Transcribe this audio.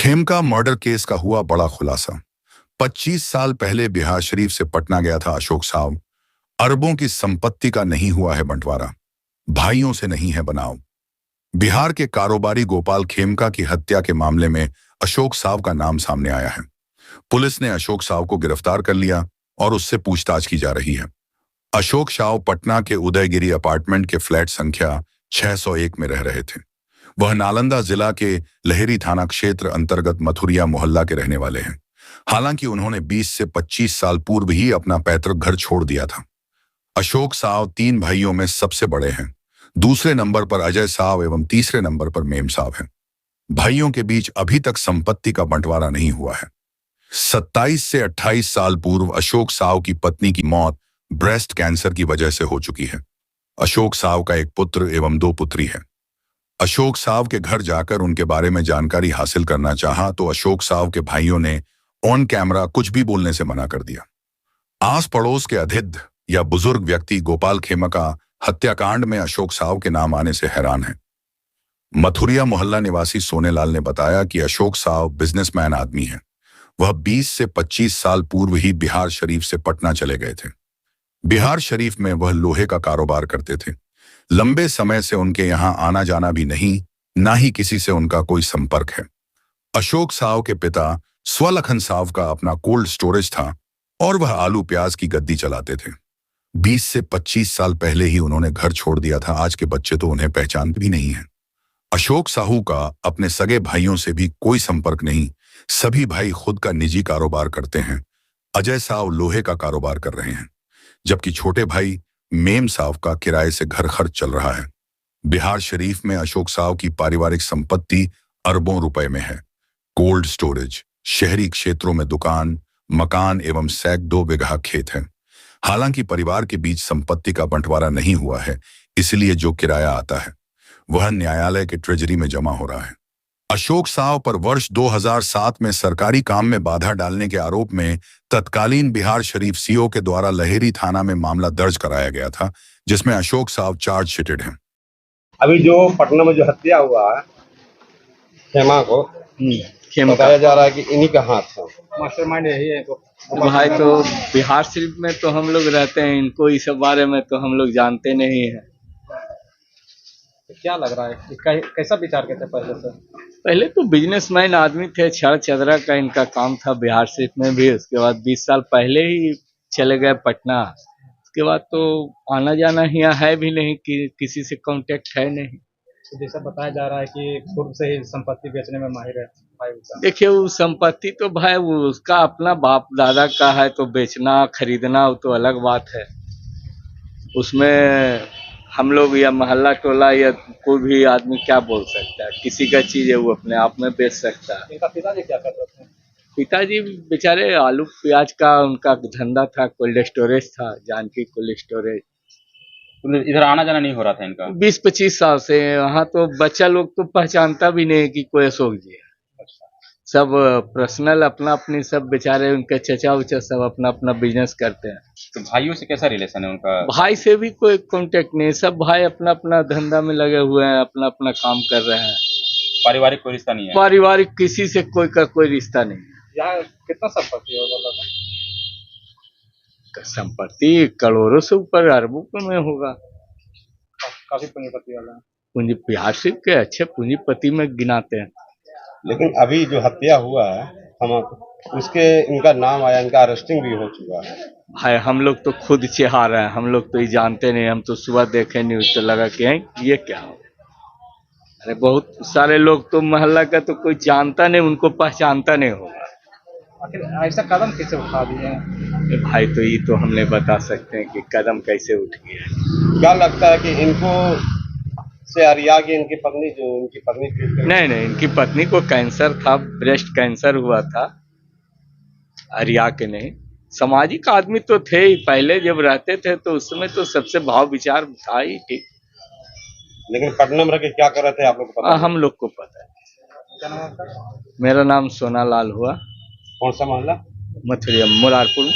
Khemka murder case का हुआ बड़ा खुलासा। 25 साल पहले बिहार शरीफ से पटना गया था अशोक साव। अरबों की संपत्ति का नहीं हुआ है बंटवारा, भाइयों से नहीं है बनाव। बिहार के कारोबारी गोपाल खेमका की हत्या के मामले में अशोक साव का नाम सामने आया है। पुलिस ने अशोक साव को गिरफ्तार कर लिया और उससे पूछताछ की जा रही है। अशोक साव पटना के उदयगिरी अपार्टमेंट के फ्लैट संख्या 601 में रह रहे थे। वह नालंदा जिला के लहेरी थाना क्षेत्र अंतर्गत मथुरिया मोहल्ला के रहने वाले हैं। हालांकि उन्होंने 20 से 25 साल पूर्व ही अपना पैतृक घर छोड़ दिया था। अशोक साव 3 भाइयों में सबसे बड़े हैं। दूसरे नंबर पर अजय साव एवं तीसरे नंबर पर मेम साव हैं। भाइयों के बीच अभी तक संपत्ति का बंटवारा नहीं हुआ है। 27 से 28 साल पूर्व अशोक साव की पत्नी की मौत ब्रेस्ट कैंसर की वजह से हो चुकी है। अशोक साव का एक पुत्र एवं 2 पुत्री है। अशोक साव के घर जाकर उनके बारे में जानकारी हासिल करना चाहा तो अशोक साव के भाइयों ने ऑन कैमरा कुछ भी बोलने से मना कर दिया। आस पड़ोस के अधिध या बुजुर्ग व्यक्ति गोपाल खेमका हत्याकांड में अशोक साव के नाम आने से हैरान है। मथुरिया मोहल्ला निवासी सोनेलाल ने बताया कि अशोक साव बिजनेसमैन आदमी है। वह 20 से 25 साल पूर्व ही बिहार शरीफ से पटना चले गए थे। बिहार शरीफ में वह लोहे का कारोबार करते थे। लंबे समय से उनके यहाँ आना जाना भी नहीं, ना ही किसी से उनका कोई संपर्क है। अशोक साव के पिता स्वलखन साव का अपना कोल्ड स्टोरेज था और वह आलू प्याज की गद्दी चलाते थे। 20 से 25 साल पहले ही उन्होंने घर छोड़ दिया था। आज के बच्चे तो उन्हें पहचानते भी नहीं है। अशोक साहू का अपने सगे भाइयों से भी कोई संपर्क नहीं। सभी भाई खुद का निजी कारोबार करते हैं। अजय साव लोहे का कारोबार कर रहे हैं, जबकि छोटे भाई मेम साव का किराए से घर खर्च चल रहा है। बिहार शरीफ में अशोक साव की पारिवारिक संपत्ति अरबों रुपए में है। कोल्ड स्टोरेज, शहरी क्षेत्रों में दुकान, मकान एवं सैकड़ों बीघा खेत है। हालांकि परिवार के बीच संपत्ति का बंटवारा नहीं हुआ है, इसलिए जो किराया आता है वह न्यायालय के ट्रेजरी में जमा हो रहा है। अशोक साव पर वर्ष 2007 में सरकारी काम में बाधा डालने के आरोप में तत्कालीन बिहार शरीफ सीओ के द्वारा लहेरी थाना में मामला दर्ज कराया गया था, जिसमें अशोक साव चार्जशीटेड हैं। अभी जो पटना में जो हत्या हुआ है खेमा को, बताया जा रहा है कि इन्हीं का हाथ है, मास्टरमाइंड यही है। भाई तो बिहार शरीफ में तो हम लोग रहते हैं, इनको इस बारे में तो हम लोग जानते नहीं है। तो क्या लग रहा है, कैसा विचार करते पहले से? पहले तो बिजनेसमैन आदमी थे, छड़ चदरा का इनका काम था बिहार शरीफ में भी। उसके बाद 20 साल पहले ही चले गए पटना। उसके बाद तो आना जाना यहाँ है भी नहीं, कि किसी से कांटेक्ट है नहीं। तो जैसा बताया जा रहा है कि पूर्व से ही संपत्ति बेचने में माहिर है भाई उसका। देखिए वो संपत्ति तो भाई वो उसका अपना बाप दादा का है, तो बेचना खरीदना वो तो अलग बात है। उसमें हम लोग या मोहल्ला टोला या कोई भी आदमी क्या बोल सकता है? किसी का चीज है वो अपने आप में बेच सकता है। इनका पिताजी क्या करते थे? पिताजी बेचारे आलू प्याज का उनका धंधा था, कोल्ड स्टोरेज था, जानकी कोल्ड स्टोरेज। तो इधर आना जाना नहीं हो रहा था इनका 20-25 साल से। यहाँ तो बच्चा लोग तो पहचानता भी नहीं कि कोई अशोक जी है। सब पर्सनल अपना अपनी, सब बेचारे उनके चचा उचा सब अपना अपना बिजनेस करते हैं। तो भाइयों से कैसा रिलेशन है उनका? भाई से भी कोई कांटेक्ट नहीं। सब भाई अपना अपना धंधा में लगे हुए हैं, अपना अपना काम कर रहे हैं। पारिवारिक कोई रिश्ता नहीं है? पारिवारिक किसी से कोई का कोई रिश्ता नहीं। यहाँ कितना संपत्ति होगा? संपत्ति करोड़ों से ऊपर, अरबों में होगा। काफी पूंजीपति वाला है। पूंजी बिहार से के अच्छे पूंजीपति में गिनाते हैं। लेकिन अभी जो हत्या हुआ है हम उसके इनका नाम आया, इनका अरेस्टिंग भी हो चुका है। भाई हम लोग तो खुद चिढ़ा रहे हैं, हम लोग तो ये जानते नहीं। हम तो सुबह देखे न्यूज तो लगा कि ये क्या हो। अरे बहुत सारे लोग तो मोहल्ला का तो कोई जानता नहीं, उनको पहचानता नहीं होगा। आखिर ऐसा कदम कैसे उठा दिए भाई? तो ये तो हम नहीं बता सकते हैं कि कदम कैसे उठ गया। क्या लगता है कि इनको से अरिया की इनकी पत्नी थी? नहीं, इनकी पत्नी को कैंसर था, ब्रेस्ट कैंसर हुआ था। अरिया के नहीं, सामाजिक आदमी तो थे ही। पहले जब रहते थे तो उस समय तो सबसे भाव विचार था ही ठीक। लेकिन पटना में रह के क्या कर रहे थे आप लोग को पता? हम लोग को पता है। क्या नाम है आपका? मेरा नाम सोनालाल हुआ। कौन सा मोहल्ला? मथुरिया, मुरारपुर।